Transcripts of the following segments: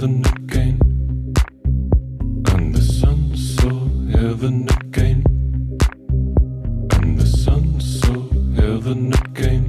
heaven again, and the sun saw heaven again, and the sun saw heaven again.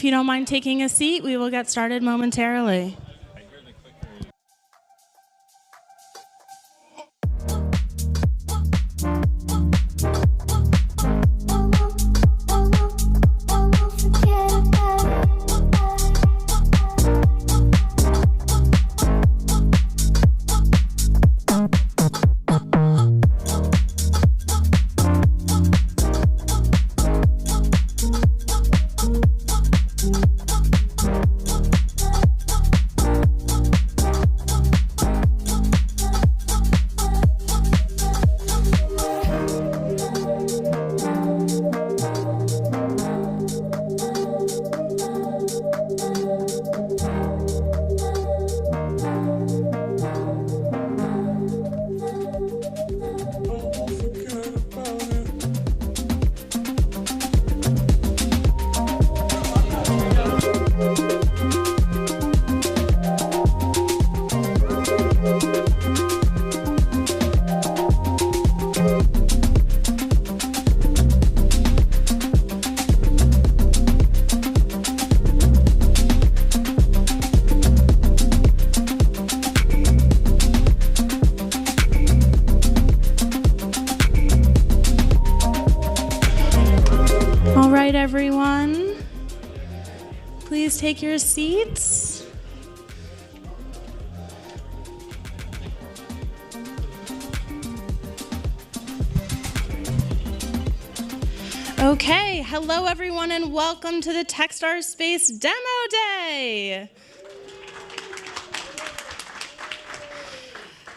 If you don't mind taking a seat, we will get started momentarily. Everyone, please take your seats. Okay, hello everyone and welcome to the Techstars Space Demo Day.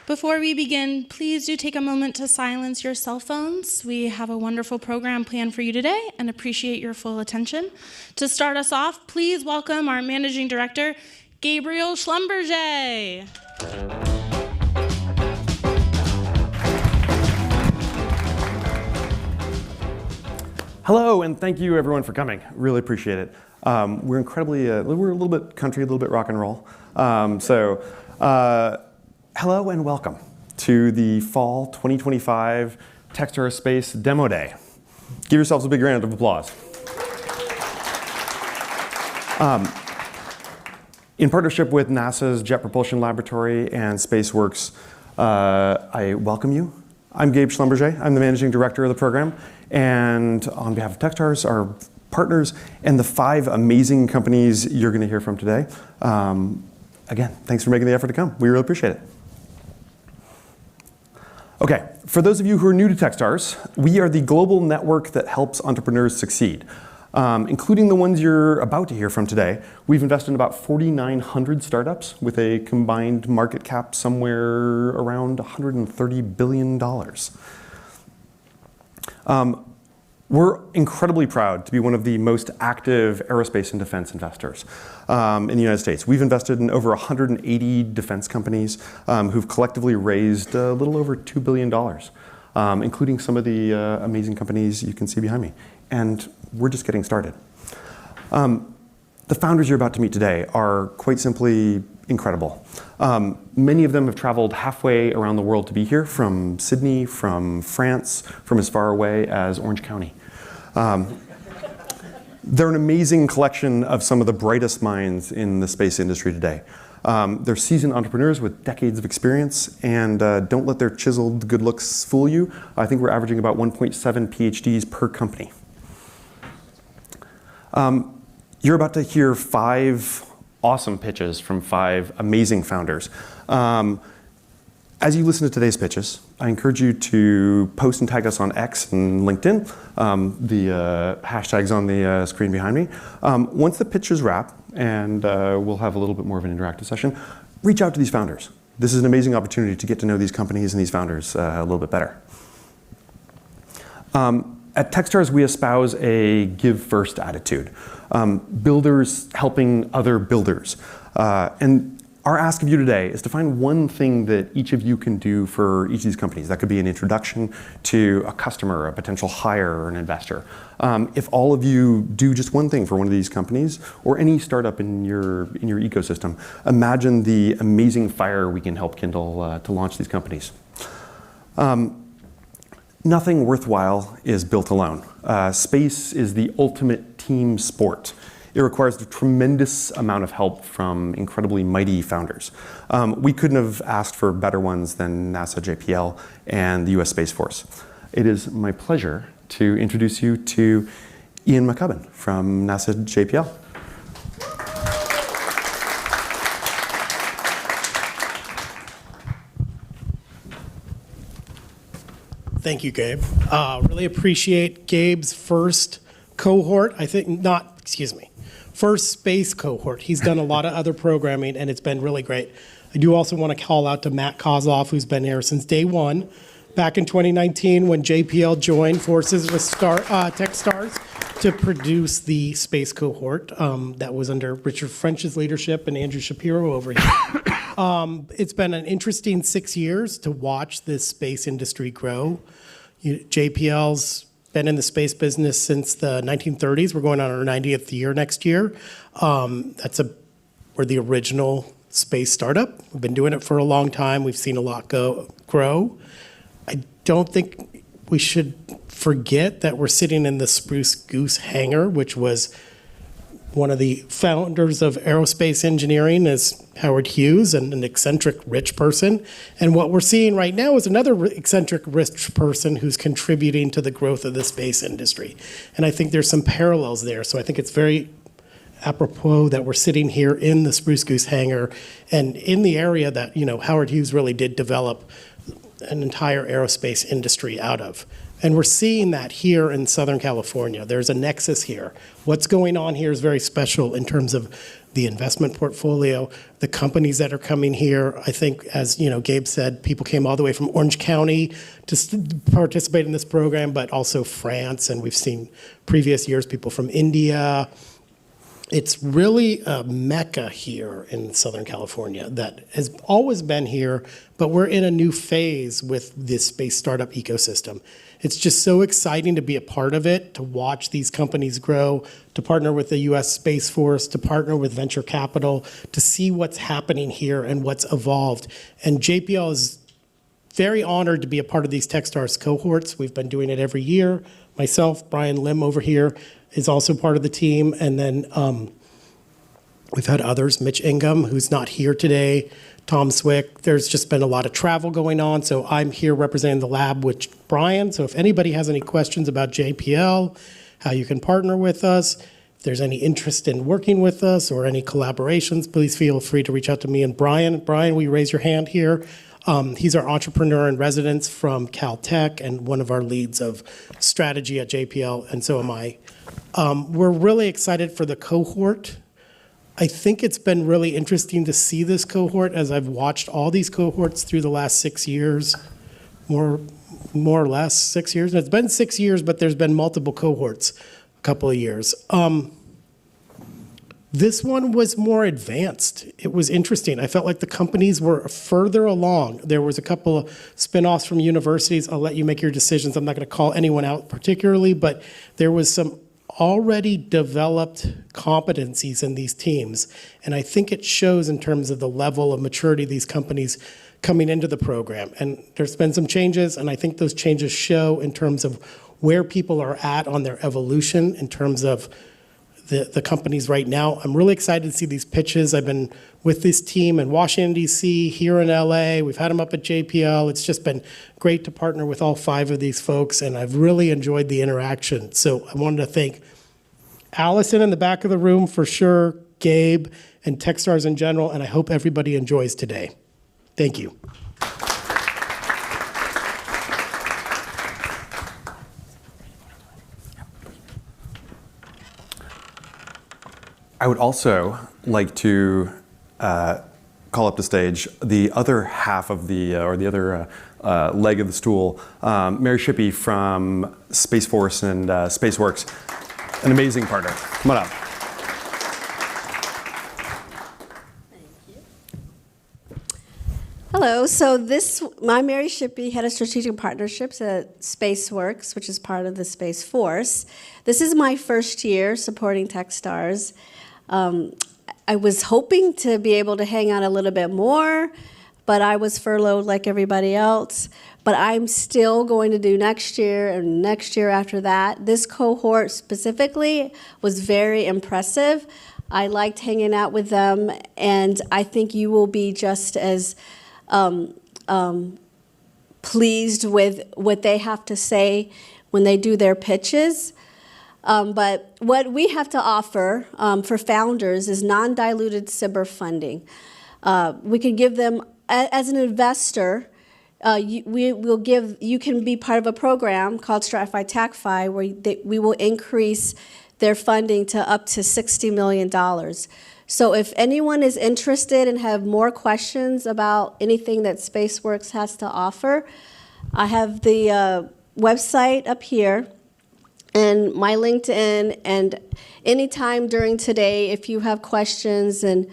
Before we begin, please do take a moment to silence your cell phones. We have a wonderful program planned for you today and appreciate your full attention. To start us off, please welcome our Managing Director, Gabriel Schlumberger. Hello, and thank you everyone for coming. Really appreciate it. We're a little bit country, a little bit rock and roll. Hello and welcome to the Fall 2025 Techstars Space Demo Day. Give yourselves a big round of applause. In partnership with NASA's Jet Propulsion Laboratory and SpaceWorks, I welcome you. I'm Gabe Schlumberger. I'm the Managing Director of the program. And on behalf of Techstars, our partners, and the 5 amazing companies you're going to hear from today, again, thanks for making the effort to come. We really appreciate it. Okay, for those of you who are new to Techstars, we are the global network that helps entrepreneurs succeed, including the ones you're about to hear from today. We've invested in about 4,900 startups with a combined market cap somewhere around $130 billion. We're incredibly proud to be one of the most active aerospace and defense investors in the United States. We've invested in over 180 defense companies who've collectively raised a little over $2 billion, including some of the amazing companies you can see behind me. And we're just getting started. The founders you're about to meet today are quite simply incredible. Many of them have traveled halfway around the world to be here, from Sydney, from France, from as far away as Orange County. They're an amazing collection of some of the brightest minds in the space industry today. They're seasoned entrepreneurs with decades of experience, and don't let their chiseled good looks fool you. I think we're averaging about 1.7 PhDs per company. You're about to hear 5 awesome pitches from 5 amazing founders. As you listen to today's pitches, I encourage you to post and tag us on X and LinkedIn. The hashtag's on the screen behind me. Once the pitches wrap, and we'll have a little bit more of an interactive session, reach out to these founders. This is an amazing opportunity to get to know these companies and these founders a little bit better. At Techstars, we espouse a give first attitude. Builders helping other builders. And our ask of you today is to find one thing that each of you can do for each of these companies. That could be an introduction to a customer, a potential hire, or an investor. If all of you do just one thing for one of these companies, or any startup in your ecosystem, imagine the amazing fire we can help kindle to launch these companies. Nothing worthwhile is built alone. Space is the ultimate team sport. it requires a tremendous amount of help from incredibly mighty founders. We couldn't have asked for better ones than NASA JPL and the US Space Force. It is my pleasure to introduce you to Ian McCubbin from NASA JPL. Thank you, Gabe. Really appreciate Gabe's first cohort. First space cohort. He's done a lot of other programming, and it's been really great. I do also want to call out to Matt Kozloff, who's been here since day one. Back in 2019, when JPL joined forces with Techstars to produce the space cohort that was under Richard French's leadership and Andrew Shapiro over here. It's been an interesting 6 years to watch this space industry grow. JPL's been in the space business since the 1930s. We're going on our 90th year next year. We're the original space startup. We've been doing it for a long time. We've seen a lot grow. I don't think we should forget that we're sitting in the Spruce Goose hangar, which was one of the founders of aerospace engineering is Howard Hughes, and an eccentric rich person. And what we're seeing right now is another eccentric rich person who's contributing to the growth of the space industry. And I think there's some parallels there. So I think it's very apropos that we're sitting here in the Spruce Goose hangar and in the area that, Howard Hughes really did develop an entire aerospace industry out of. And we're seeing that here in Southern California. There's a nexus here. What's going on here is very special in terms of the investment portfolio, the companies that are coming here. I think, as Gabe said, people came all the way from Orange County to participate in this program, but also France, and we've seen previous years people from India. It's really a mecca here in Southern California that has always been here, but we're in a new phase with this space startup ecosystem. It's just so exciting to be a part of it, to watch these companies grow, to partner with the US Space Force, to partner with venture capital, to see what's happening here and what's evolved. And JPL is very honored to be a part of these Techstars cohorts. We've been doing it every year. Myself, Brian Lim over here, is also part of the team. And then we've had others, Mitch Ingham, who's not here today, Tom Swick. There's just been a lot of travel going on, so I'm here representing the lab with Brian. So if anybody has any questions about JPL, how you can partner with us, if there's any interest in working with us or any collaborations, please feel free to reach out to me and Brian. Brian, will you raise your hand here? He's our entrepreneur in residence from Caltech and one of our leads of strategy at JPL, and so am I. We're really excited for the cohort. I think it's been really interesting to see this cohort as I've watched all these cohorts through the last 6 years, more or less 6 years. And it's been 6 years, but there's been multiple cohorts, a couple of years. This one was more advanced. It was interesting. I felt like the companies were further along. There was a couple of spin-offs from universities. I'll let you make your decisions. I'm not going to call anyone out particularly, but there was some already developed competencies in these teams. And I think it shows in terms of the level of maturity of these companies coming into the program. And there's been some changes, and I think those changes show in terms of where people are at on their evolution in terms of the companies right now. I'm really excited to see these pitches. I've been with this team in Washington, D.C., here in L.A. We've had them up at JPL. It's just been great to partner with all 5 of these folks, and I've really enjoyed the interaction. So I wanted to thank Allison in the back of the room for sure, Gabe, and Techstars in general, and I hope everybody enjoys today. Thank you. I would also like to call up to stage the other half of the leg of the stool, Mary Shippey from Space Force and SpaceWorks, an amazing partner. Come on up. Hello, so I'm Mary Shippey, Head of Strategic Partnerships at SpaceWorks, which is part of the Space Force. This is my first year supporting Techstars. I was hoping to be able to hang out a little bit more, but I was furloughed like everybody else. But I'm still going to do next year and next year after that. This cohort specifically was very impressive. I liked hanging out with them, and I think you will be just as pleased with what they have to say when they do their pitches. But what we have to offer for founders is non-diluted SBIR funding. We can give them, as an investor, you can be part of a program called Stratify TACFI where we will increase their funding to up to $60 million. So if anyone is interested and have more questions about anything that SpaceWorks has to offer, I have the website up here and my LinkedIn, and anytime during today, if you have questions, and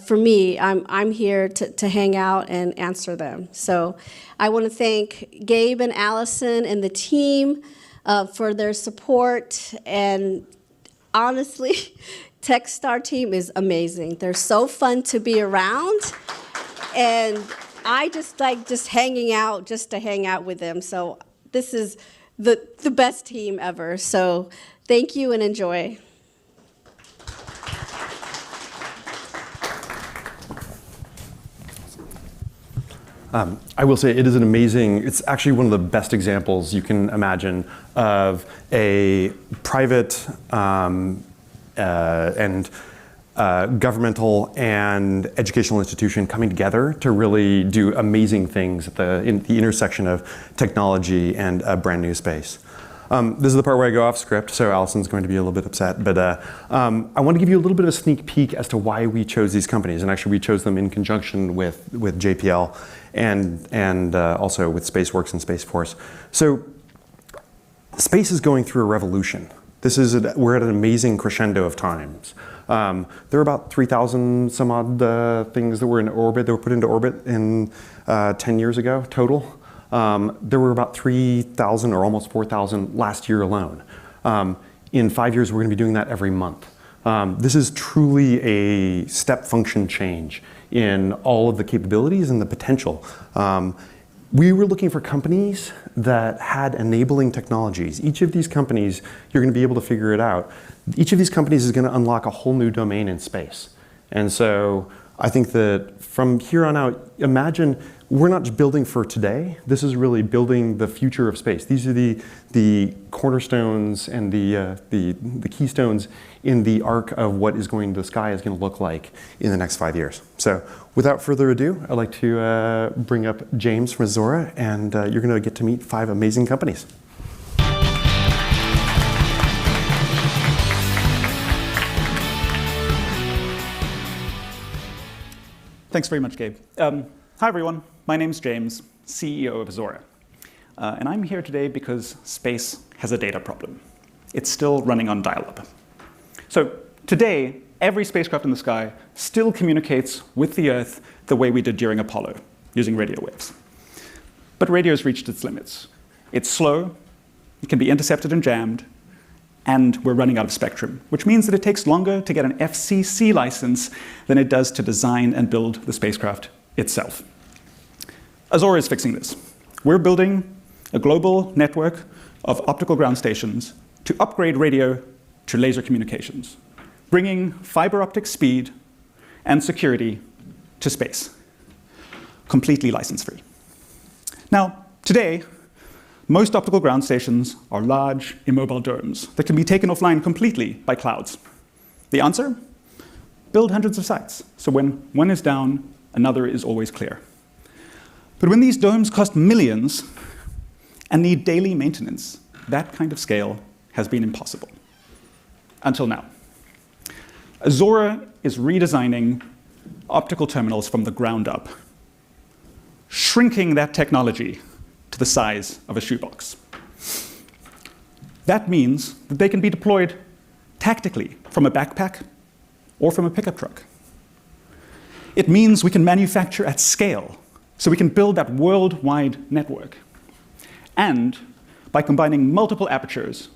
for me, I'm here to hang out and answer them. So I want to thank Gabe and Allison and the team for their support, and honestly, Techstar team is amazing. They're so fun to be around, and I just like just hanging out just to hang out with them. So this is the best team ever. So thank you and enjoy. I will say it is an amazing, it's actually one of the best examples you can imagine of a private and governmental and educational institution coming together to really do amazing things at in the intersection of technology and a brand new space. This is the part where I go off script, so Allison's going to be a little bit upset, but I want to give you a little bit of a sneak peek as to why we chose these companies, and actually we chose them in conjunction with JPL and also with SpaceWorks and Space Force. So space is going through a revolution. We're at an amazing crescendo of times. There are about 3,000 some odd things that were in orbit, that were put into orbit in 10 years ago total. There were about 3,000 or almost 4,000 last year alone. In 5 years, we're going to be doing that every month. This is truly a step function change in all of the capabilities and the potential. We were looking for companies that had enabling technologies. Each of these companies, you're going to be able to figure it out. Each of these companies is going to unlock a whole new domain in space. And so I think that from here on out, imagine we're not just building for today. This is really building the future of space. These are the cornerstones and the keystones in the arc of what the sky is going to look like in the next 5 years. So without further ado, I'd like to bring up James from Azora, and you're going to get to meet 5 amazing companies. Thanks very much, Gabe. Hi, everyone. My name's James, CEO of Azora. And I'm here today because space has a data problem. It's still running on dial-up. So today, every spacecraft in the sky still communicates with the Earth the way we did during Apollo, using radio waves. But radio's reached its limits. It's slow, it can be intercepted and jammed, and we're running out of spectrum, which means that it takes longer to get an FCC license than it does to design and build the spacecraft itself. Azora is fixing this. We're building a global network of optical ground stations to upgrade radio to laser communications, bringing fiber optic speed and security to space, completely license-free. Now, today, most optical ground stations are large, immobile domes that can be taken offline completely by clouds. The answer? Build hundreds of sites, so when one is down, another is always clear. But when these domes cost millions and need daily maintenance, that kind of scale has been impossible. Until now. Azora is redesigning optical terminals from the ground up, shrinking that technology to the size of a shoebox. That means that they can be deployed tactically from a backpack or from a pickup truck. It means we can manufacture at scale, so we can build that worldwide network. And by combining multiple apertures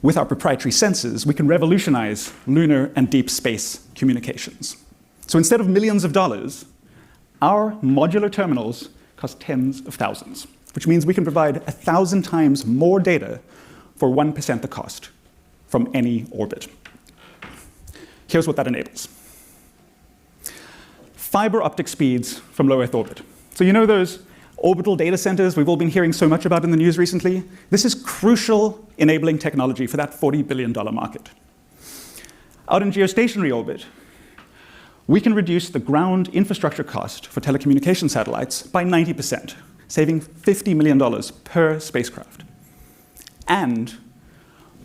with our proprietary sensors, we can revolutionize lunar and deep space communications. So instead of millions of dollars, Our modular terminals cost tens of thousands, which means we can provide 1,000 times more data for 1% the cost from any orbit. Here's what that enables. Fiber optic speeds from low Earth orbit. So you know those orbital data centers we've all been hearing so much about in the news recently? This is crucial enabling technology for that $40 billion market. Out in geostationary orbit, we can reduce the ground infrastructure cost for telecommunication satellites by 90%, saving $50 million per spacecraft. And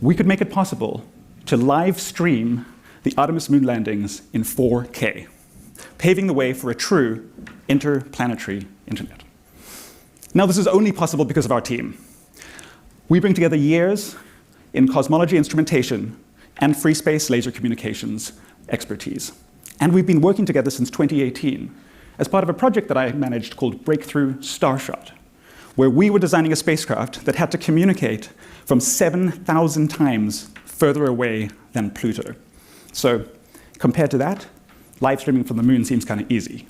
we could make it possible to live stream the Artemis moon landings in 4K, paving the way for a true interplanetary internet. Now, this is only possible because of our team. We bring together years in cosmology instrumentation and free space laser communications expertise. And we've been working together since 2018 as part of a project that I managed called Breakthrough Starshot, where we were designing a spacecraft that had to communicate from 7,000 times further away than Pluto. So compared to that, live streaming from the moon seems kind of easy.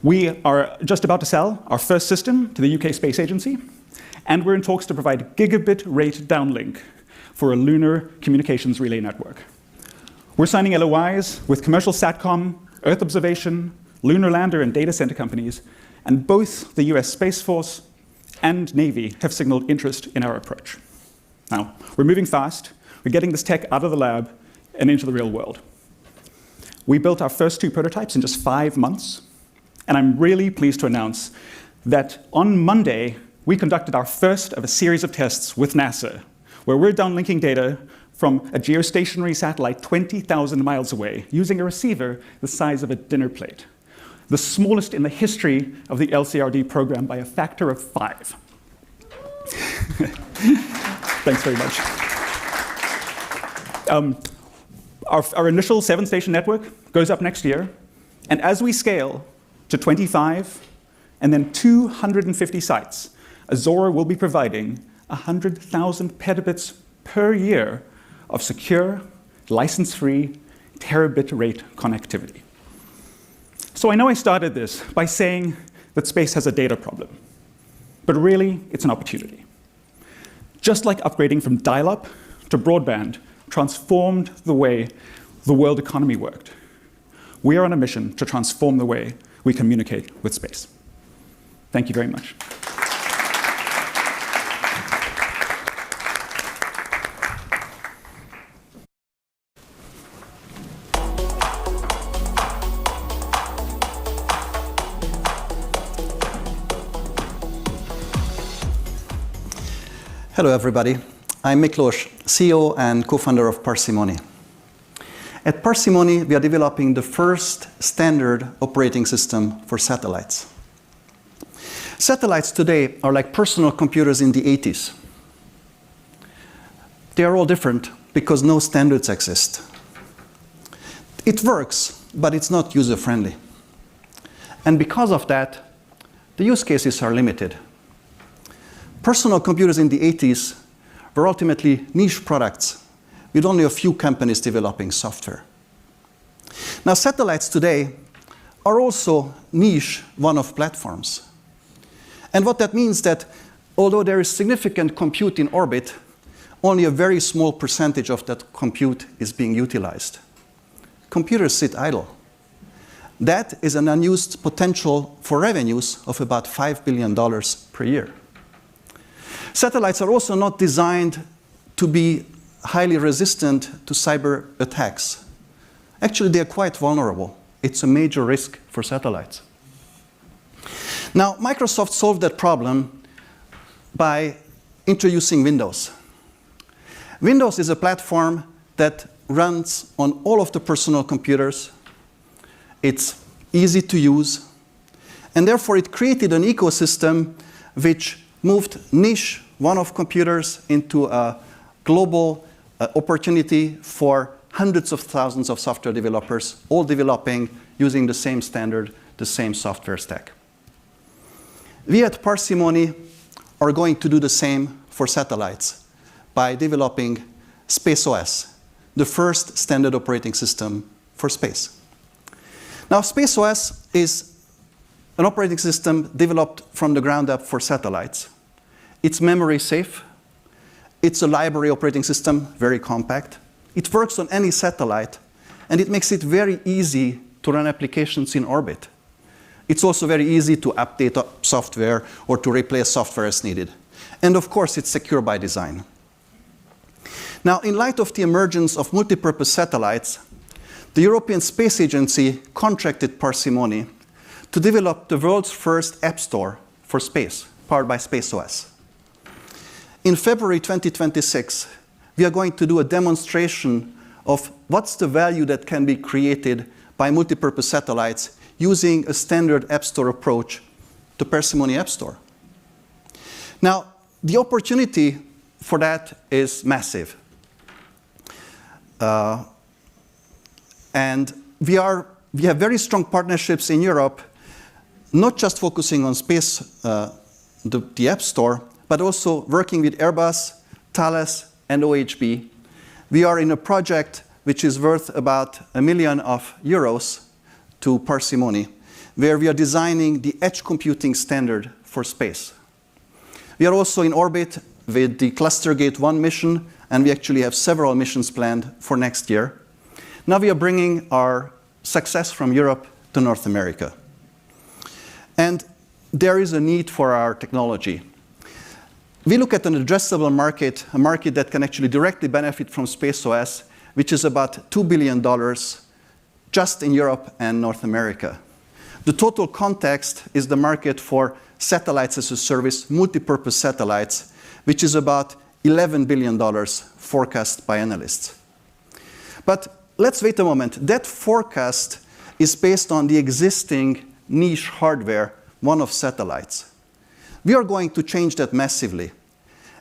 We are just about to sell our first system to the UK Space Agency, and we're in talks to provide gigabit rate downlink for a lunar communications relay network. We're signing LOIs with commercial SATCOM, Earth observation, lunar lander, and data center companies, and both the US Space Force and Navy have signaled interest in our approach. Now, we're moving fast. We're getting this tech out of the lab and into the real world. We built our first 2 prototypes in just 5 months, and I'm really pleased to announce that on Monday, we conducted our first of a series of tests with NASA, where we're downlinking data from a geostationary satellite 20,000 miles away using a receiver the size of a dinner plate, the smallest in the history of the LCRD program by a factor of 5. Thanks very much. Our initial 7-station network goes up next year, and as we scale to 25 and then 250 sites, Azora will be providing 100,000 petabits per year of secure, license-free, terabit rate connectivity. So I know I started this by saying that space has a data problem, but really it's an opportunity. Just like upgrading from dial-up to broadband transformed the way the world economy worked, we are on a mission to transform the way we communicate with space. Thank you very much. Hello, everybody. I'm Miklós, CEO and co-founder of Parsimony. At Parsimony, we are developing the first standard operating system for satellites. Satellites today are like personal computers in the 80s. They are all different because no standards exist. It works, but it's not user-friendly. And because of that, the use cases are limited. Personal computers in the 80s were ultimately niche products with only a few companies developing software. Now, satellites today are also niche one-off platforms. And what that means that although there is significant compute in orbit, only a very small percentage of that compute is being utilized. Computers sit idle. That is an unused potential for revenues of about $5 billion per year. Satellites are also not designed to be highly resistant to cyber attacks. Actually, they are quite vulnerable. It's a major risk for satellites. Now, Microsoft solved that problem by introducing Windows. Windows is a platform that runs on all of the personal computers. It's easy to use. And therefore, it created an ecosystem which moved niche one-off computers into a global opportunity for hundreds of thousands of software developers, all developing using the same standard, the same software stack. We at Parsimony are going to do the same for satellites by developing SpaceOS, the first standard operating system for space. Now, SpaceOS is an operating system developed from the ground up for satellites. It's memory safe. It's a library operating system, very compact. It works on any satellite, and it makes it very easy to run applications in orbit. It's also very easy to update software or to replace software as needed. And of course, it's secure by design. Now, in light of the emergence of multipurpose satellites, the European Space Agency contracted Parsimony to develop the world's first app store for space, powered by SpaceOS. In February 2026, we are going to do a demonstration of what's the value that can be created by multipurpose satellites using a standard App Store approach to Parsimony App Store. Now, the opportunity for that is massive. And we have very strong partnerships in Europe, not just focusing on space, the App Store, but also working with Airbus, Thales, and OHB. We are in a project which is worth about €1 million to Parsimony, where we are designing the edge computing standard for space. We are also in orbit with the ClusterGate 1 mission, and we actually have several missions planned for next year. Now we are bringing our success from Europe to North America. And there is a need for our technology. We look at an addressable market, a market that can actually directly benefit from SpaceOS, which is about $2 billion just in Europe and North America. The total context is the market for satellites as a service, multipurpose satellites, which is about $11 billion forecast by analysts. But let's wait a moment. That forecast is based on the existing niche hardware, one of satellites. We are going to change that massively.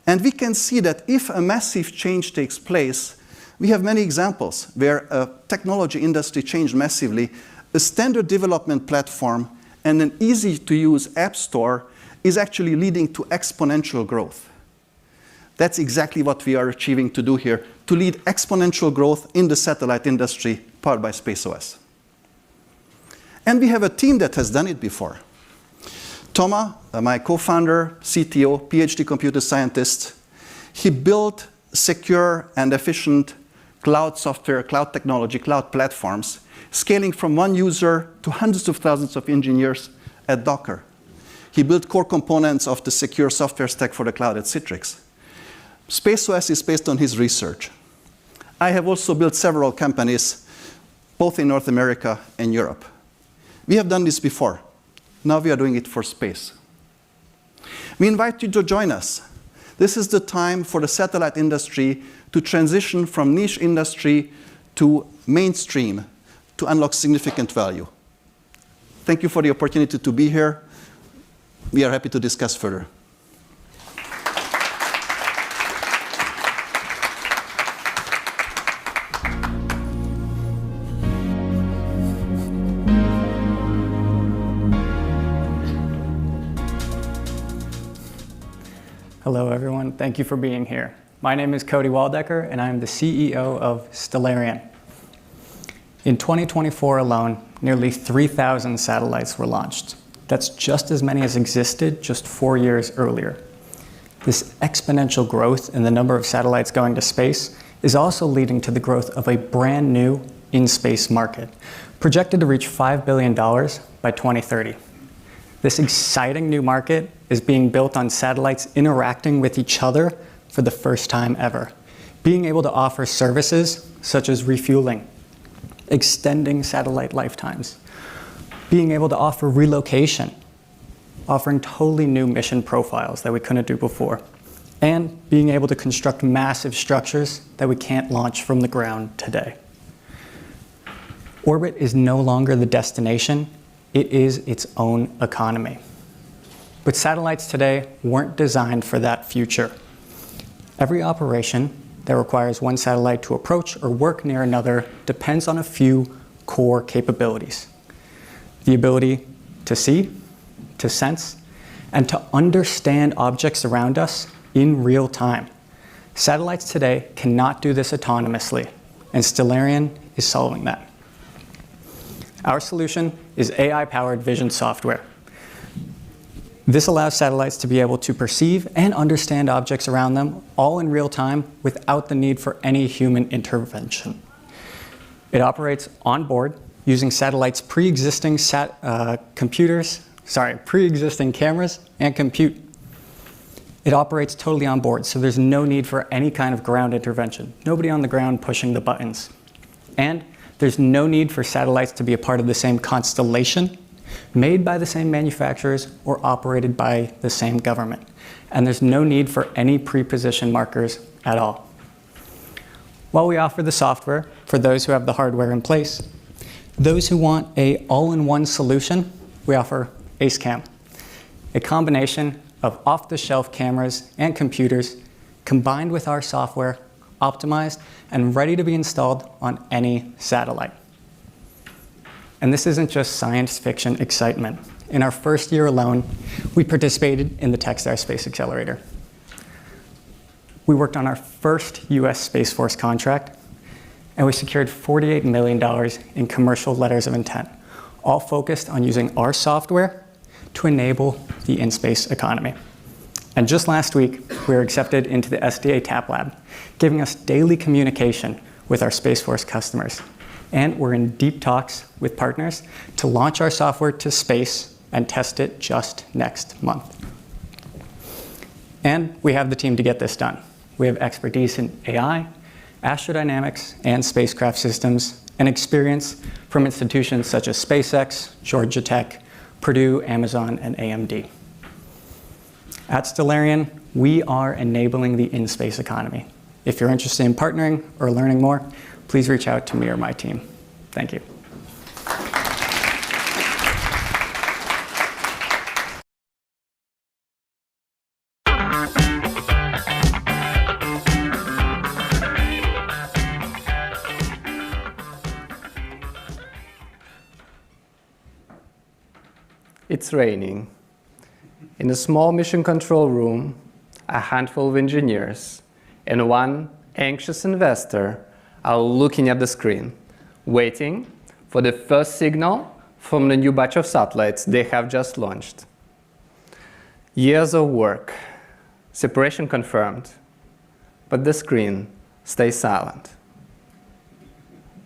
And we can see that if a massive change takes place, we have many examples where a technology industry changed massively. A standard development platform and an easy-to-use app store is actually leading to exponential growth. That's exactly what we are achieving to do here, to lead exponential growth in the satellite industry powered by SpaceOS. And we have a team that has done it before. Thomas, my co-founder, CTO, PhD computer scientist, he built secure and efficient cloud software, cloud technology, cloud platforms, scaling from one user to hundreds of thousands of engineers at Docker. He built core components of the secure software stack for the cloud at Citrix. SpaceOS is based on his research. I have also built several companies, both in North America and Europe. We have done this before. Now we are doing it for space. We invite you to join us. This is the time for the satellite industry to transition from niche industry to mainstream to unlock significant value. Thank you for the opportunity to be here. We are happy to discuss further. Hello, everyone. Thank you for being here. My name is Cody Waldecker, and I am the CEO of Stellarian. In 2024 alone, nearly 3,000 satellites were launched. That's just as many as existed just 4 years earlier. This exponential growth in the number of satellites going to space is also leading to the growth of a brand new in-space market, projected to reach $5 billion by 2030. This exciting new market is being built on satellites interacting with each other for the first time ever, being able to offer services such as refueling, extending satellite lifetimes, being able to offer relocation, offering totally new mission profiles that we couldn't do before, and being able to construct massive structures that we can't launch from the ground today. Orbit is no longer the destination. It is its own economy. But satellites today weren't designed for that future. Every operation that requires one satellite to approach or work near another depends on a few core capabilities. The ability to see, to sense, and to understand objects around us in real time. Satellites today cannot do this autonomously, and Stellarian is solving that. Our solution is AI-powered vision software. This allows satellites to be able to perceive and understand objects around them all in real time without the need for any human intervention. It operates on board using satellites' pre-existing pre-existing cameras and compute. It operates totally on board, so there's no need for any kind of ground intervention. Nobody on the ground pushing the buttons. And there's no need for satellites to be a part of the same constellation, made by the same manufacturers or operated by the same government. And there's no need for any pre-position markers at all. While we offer the software for those who have the hardware in place, those who want an all-in-one solution, we offer AceCam, a combination of off-the-shelf cameras and computers combined with our software, optimized and ready to be installed on any satellite. And this isn't just science fiction excitement. In our first year alone, we participated in the Techstars Space Accelerator. We worked on our first US Space Force contract, and we secured $48 million in commercial letters of intent, all focused on using our software to enable the in-space economy. And just last week, we were accepted into the SDA TAP Lab, giving us daily communication with our Space Force customers. And we're in deep talks with partners to launch our software to space and test it just next month. And we have the team to get this done. We have expertise in AI, astrodynamics, and spacecraft systems, and experience from institutions such as SpaceX, Georgia Tech, Purdue, Amazon, and AMD. At Stellarian, we are enabling the in-space economy. If you're interested in partnering or learning more, please reach out to me or my team. Thank you. It's raining. In a small mission control room, a handful of engineers and one anxious investor are looking at the screen, waiting for the first signal from the new batch of satellites they have just launched. Years of work, separation confirmed, but the screen stays silent.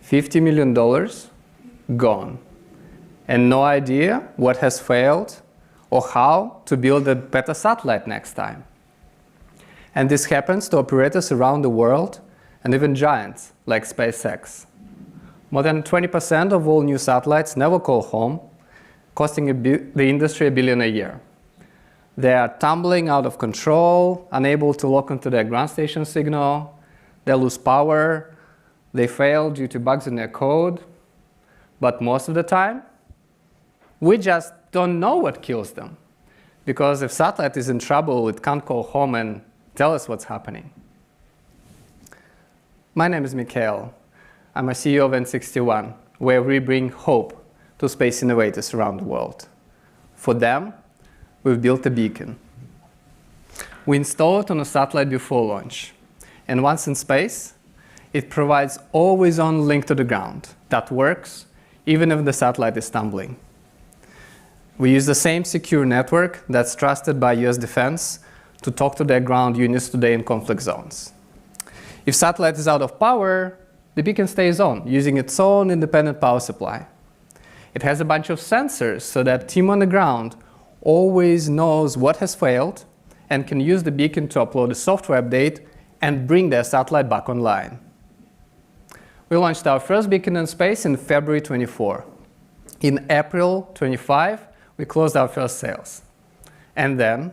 $50 million gone, and no idea what has failed or how to build a better satellite next time. And this happens to operators around the world and even giants like SpaceX. More than 20% of all new satellites never call home, costing the industry $1 billion a year. They are tumbling out of control, unable to lock onto their ground station signal, they lose power, they fail due to bugs in their code, but most of the time, we just don't know what kills them. Because if satellite is in trouble, it can't call home and tell us what's happening. My name is Mikhail. I'm a CEO of N61, where we bring hope to space innovators around the world. For them, we've built a beacon. We install it on a satellite before launch. And once in space, it provides always-on link to the ground that works even if the satellite is tumbling. We use the same secure network that's trusted by US Defense to talk to their ground units today in conflict zones. If satellite is out of power, the beacon stays on, using its own independent power supply. It has a bunch of sensors so that team on the ground always knows what has failed and can use the beacon to upload a software update and bring their satellite back online. We launched our first beacon in space in February 24. In April 25, we closed our first sales. And then,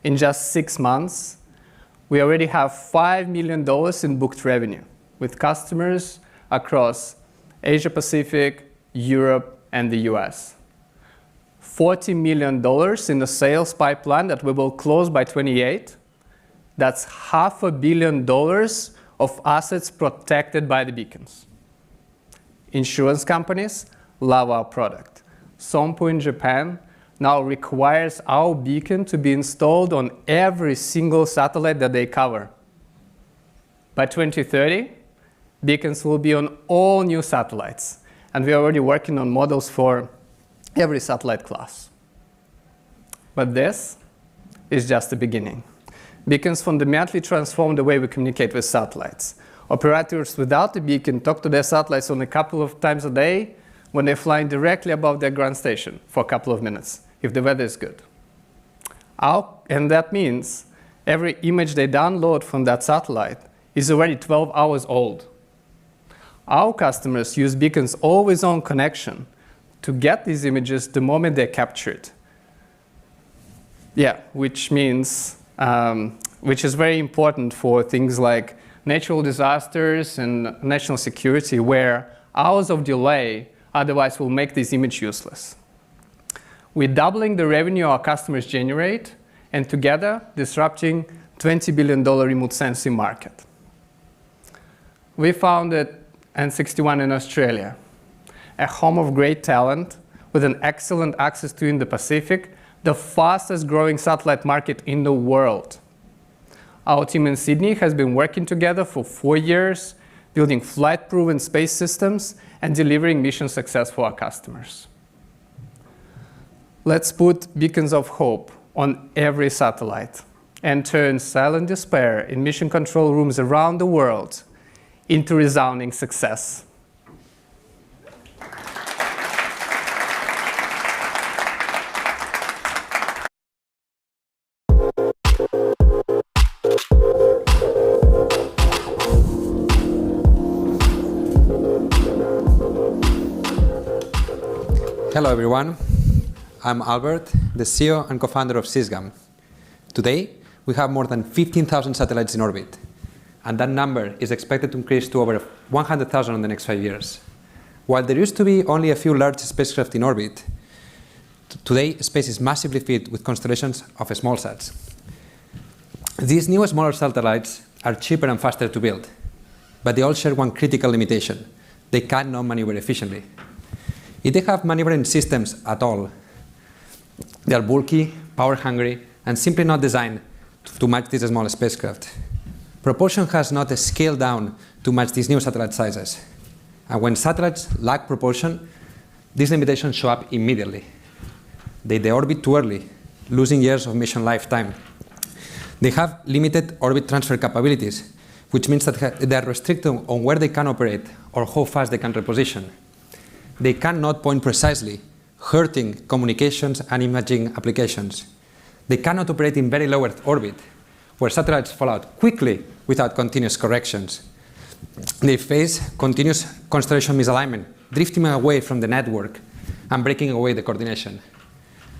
in just 6 months, we already have $5 million in booked revenue with customers across Asia Pacific, Europe, and the US. $40 million in the sales pipeline that we will close by 28. That's $500 million of assets protected by the beacons. Insurance companies love our product. Sompo in Japan now requires our beacon to be installed on every single satellite that they cover. By 2030, beacons will be on all new satellites, and we're already working on models for every satellite class. But this is just the beginning. Beacons fundamentally transform the way we communicate with satellites. Operators without a beacon talk to their satellites only a couple of times a day when they're flying directly above their ground station for a couple of minutes, if the weather is good. And that means every image they download from that satellite is already 12 hours old. Our customers use beacons' always-on connection to get these images the moment they're captured. Yeah, which means, which is very important for things like natural disasters and national security, where hours of delay otherwise will make this image useless. We're doubling the revenue our customers generate, and together disrupting $20 billion remote sensing market. We founded N61 in Australia, a home of great talent with an excellent access to in the Pacific, the fastest growing satellite market in the world. Our team in Sydney has been working together for 4 years, building flight-proven space systems and delivering mission success for our customers. Let's put beacons of hope on every satellite and turn silent despair in mission control rooms around the world into resounding success. Hello everyone, I'm Albert, the CEO and co-founder of Sysgam. Today, we have more than 15,000 satellites in orbit, and that number is expected to increase to over 100,000 in the next 5 years. While there used to be only a few large spacecraft in orbit, today space is massively filled with constellations of small sats. These new smaller satellites are cheaper and faster to build, but they all share one critical limitation: they cannot maneuver efficiently. If they have maneuvering systems at all, they are bulky, power-hungry, and simply not designed to match these small spacecraft. Propulsion has not scaled down to match these new satellite sizes. And when satellites lack propulsion, these limitations show up immediately. They deorbit too early, losing years of mission lifetime. They have limited orbit transfer capabilities, which means that they are restricted on where they can operate or how fast they can reposition. They cannot point precisely, hurting communications and imaging applications. They cannot operate in very low Earth orbit, where satellites fall out quickly without continuous corrections. They face continuous constellation misalignment, drifting away from the network and breaking away the coordination.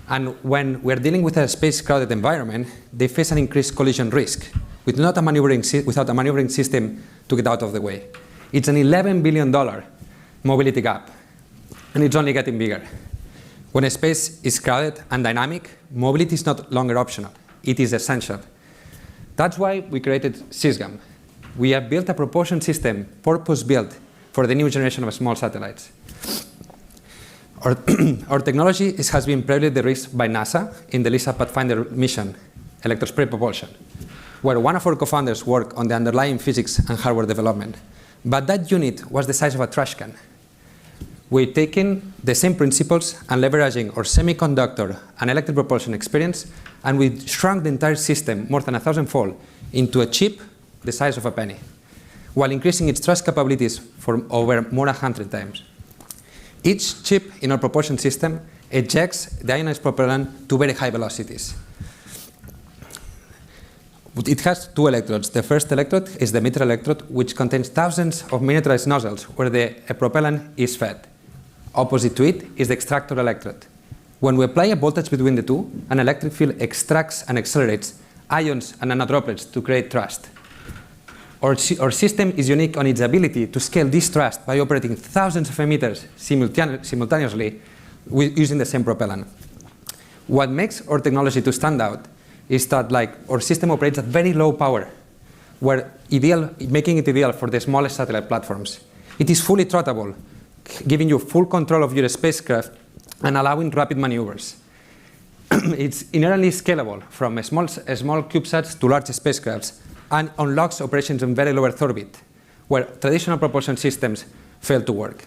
And when we're dealing with a space-crowded environment, they face an increased collision risk without a maneuvering system to get out of the way. It's an $11 billion mobility gap, and it's only getting bigger. When a space is crowded and dynamic, mobility is not longer optional. It is essential. That's why we created Sysgam. We have built a propulsion system purpose-built for the new generation of small satellites. Our technology has been proudly de-risked by NASA in the LISA Pathfinder mission, electrospread propulsion, where one of our co-founders worked on the underlying physics and hardware development. But that unit was the size of a trash can. We're taking the same principles and leveraging our semiconductor and electric propulsion experience, and we shrunk the entire system more than 1,000-fold into a chip the size of a penny, while increasing its thrust capabilities for over more than 100 times. Each chip in our propulsion system ejects the ionized propellant to very high velocities. It has two electrodes. The first electrode is the emitter electrode, which contains thousands of miniaturized nozzles where the propellant is fed. Opposite to it is the extractor electrode. When we apply a voltage between the two, an electric field extracts and accelerates ions and nanodroplets to create thrust. Our system is unique on its ability to scale this thrust by operating thousands of emitters simultaneously using the same propellant. What makes our technology to stand out is that our system operates at very low power, making it ideal for the smallest satellite platforms. It is fully throttleable, giving you full control of your spacecraft and allowing rapid maneuvers. It's inherently scalable from small CubeSats to large spacecrafts and unlocks operations in very low Earth orbit, where traditional propulsion systems fail to work.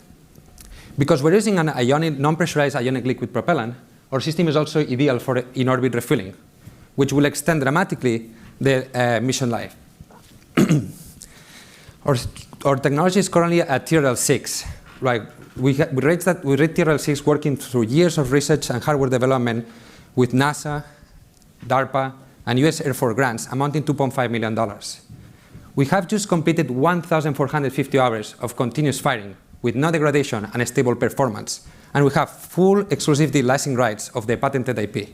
Because we're using an ionic, non-pressurized ionic liquid propellant, our system is also ideal for in-orbit refueling, which will extend dramatically the mission life. Our technology is currently at TRL 6. Right? We rate TRL 6 working through years of research and hardware development with NASA, DARPA, and US Air Force grants amounting to $2.5 million. We have just completed 1,450 hours of continuous firing with no degradation and stable performance, and we have full exclusivity licensing rights of the patented IP.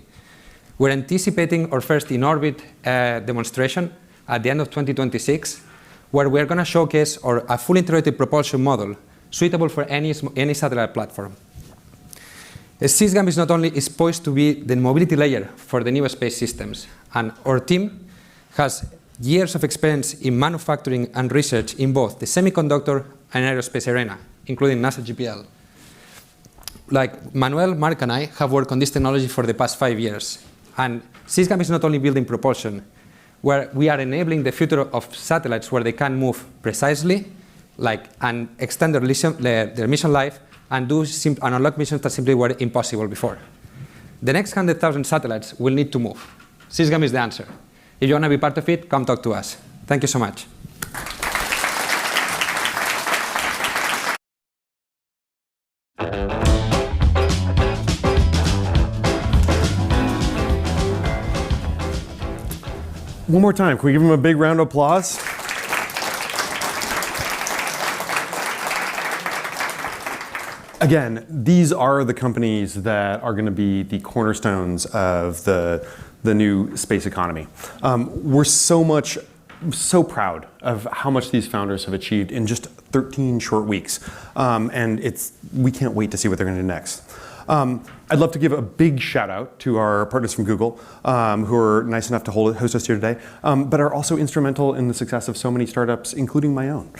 We're anticipating our first in-orbit demonstration at the end of 2026, where we're going to showcase a fully integrated propulsion model suitable for any satellite platform. Sysgam is poised to be the mobility layer for the new space systems, and our team has years of experience in manufacturing and research in both the semiconductor and aerospace arena, including NASA JPL. Like Manuel, Mark, and I have worked on this technology for the past 5 years. And Sysgam is not only building propulsion, where we are enabling the future of satellites where they can move precisely, and extend their mission life, and unlock missions that simply were impossible before. The next 100,000 satellites will need to move. Sysgam is the answer. If you want to be part of it, come talk to us. Thank you so much. One more time, can we give them a big round of applause? Again, these are the companies that are going to be the cornerstones of the new space economy. We're so proud of how much these founders have achieved in just 13 short weeks. And we can't wait to see what they're going to do next. I'd love to give a big shout out to our partners from Google, who are nice enough to host us here today, but are also instrumental in the success of so many startups, including my own.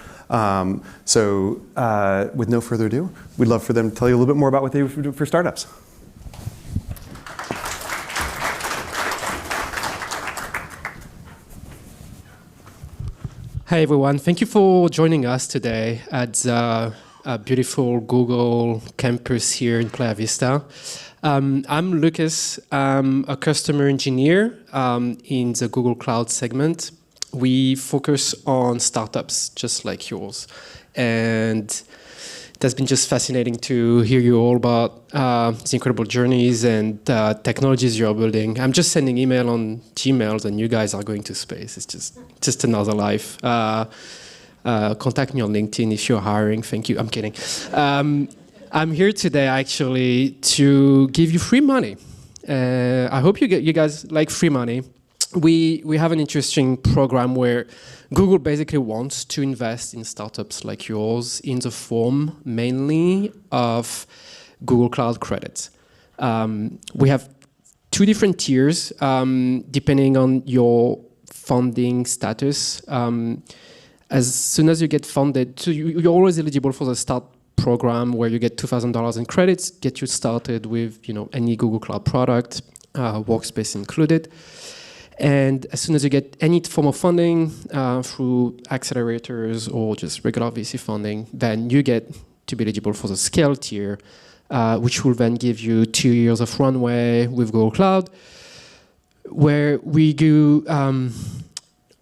With no further ado, we'd love for them to tell you a little bit more about what they do for startups. Hi everyone, thank you for joining us today at the beautiful Google campus here in Playa Vista. I'm Lucas. I'm a customer engineer in the Google Cloud segment. We focus on startups just like yours. And it has been just fascinating to hear you all about the incredible journeys and technologies you're building. I'm just sending email on Gmails and you guys are going to space. It's just another life. Contact me on LinkedIn if you're hiring. Thank you. I'm kidding. I'm here today actually to give you free money. I hope you guys like free money. We have an interesting program where Google basically wants to invest in startups like yours in the form mainly of Google Cloud credits. We have 2 different tiers depending on your funding status. As soon as you get funded, so you're always eligible for the start program where you get $2,000 in credits, get you started with any Google Cloud product, workspace included. And as soon as you get any form of funding through accelerators or just regular VC funding, then you get to be eligible for the scale tier, which will then give you 2 years of runway with Google Cloud, where we do,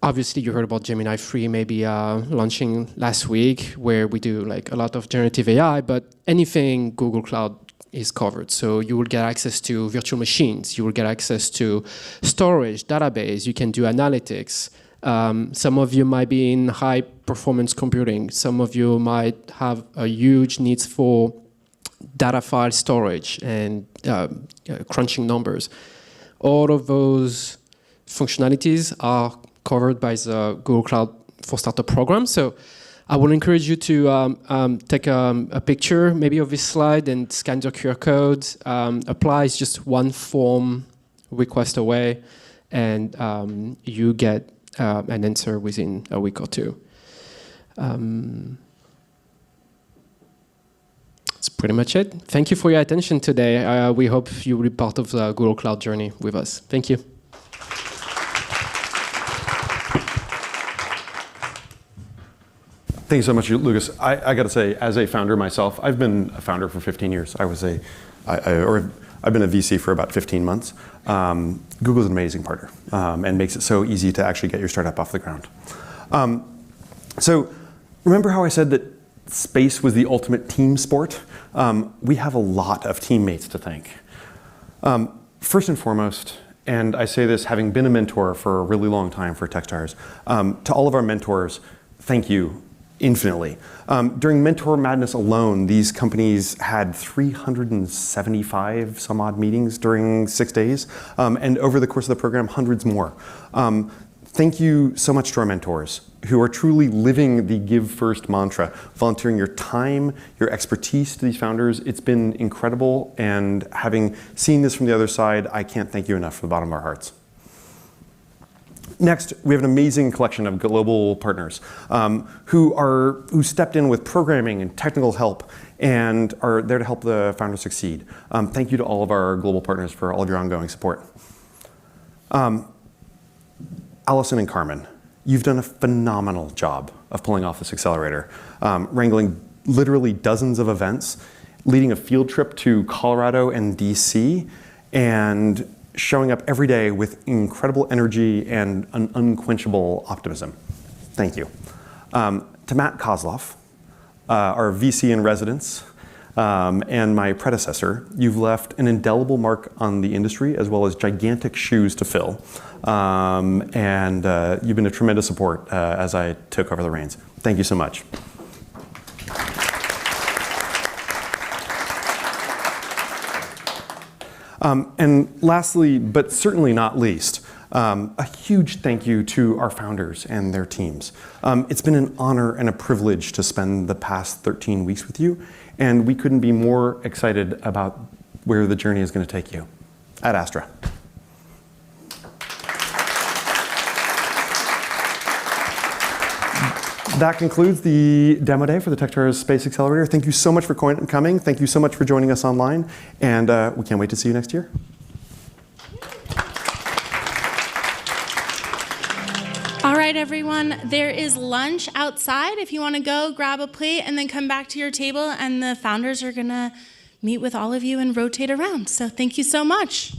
obviously you heard about Gemini 3 maybe launching last week, where we do a lot of generative AI, but anything Google Cloud is covered. So you will get access to virtual machines. You will get access to storage, database. You can do analytics. Some of you might be in high performance computing. Some of you might have a huge needs for data file storage and crunching numbers. All of those functionalities are covered by the Google Cloud for Startup program. So I will encourage you to take a picture maybe of this slide and scan your QR code. Apply is just one form request away, and you get an answer within a week or 2. That's pretty much it. Thank you for your attention today. We hope you will be part of the Google Cloud journey with us. Thank you. Thank you so much, Lucas. I got to say, as a founder myself, I've been a founder for 15 years. I've been a VC for about 15 months. Google's an amazing partner and makes it so easy to actually get your startup off the ground. So remember how I said that space was the ultimate team sport? We have a lot of teammates to thank. First and foremost, and I say this having been a mentor for a really long time for Techstars, to all of our mentors, thank you infinitely. During Mentor Madness alone, these companies had 375 some odd meetings during 6 days, and over the course of the program, hundreds more. Thank you so much to our mentors who are truly living the give first mantra, volunteering your time, your expertise to these founders. It's been incredible, and having seen this from the other side, I can't thank you enough from the bottom of our hearts. Next, we have an amazing collection of global partners who stepped in with programming and technical help and are there to help the founders succeed. Thank you to all of our global partners for all of your ongoing support. Allison and Carmen, you've done a phenomenal job of pulling off this accelerator, wrangling literally dozens of events, leading a field trip to Colorado and DC, and showing up every day with incredible energy and an unquenchable optimism. Thank you. To Matt Kozloff, our VC in residence, and my predecessor, you've left an indelible mark on the industry as well as gigantic shoes to fill. And you've been a tremendous support as I took over the reins. Thank you so much. And lastly, but certainly not least, a huge thank you to our founders and their teams. It's been an honor and a privilege to spend the past 13 weeks with you, and we couldn't be more excited about where the journey is going to take you. Ad Astra. That concludes the demo day for the Techstars Space Accelerator. Thank you so much for coming. Thank you so much for joining us online, and we can't wait to see you next year. All right, everyone, there is lunch outside. If you want to go, grab a plate and then come back to your table, and the founders are going to meet with all of you and rotate around. So thank you so much.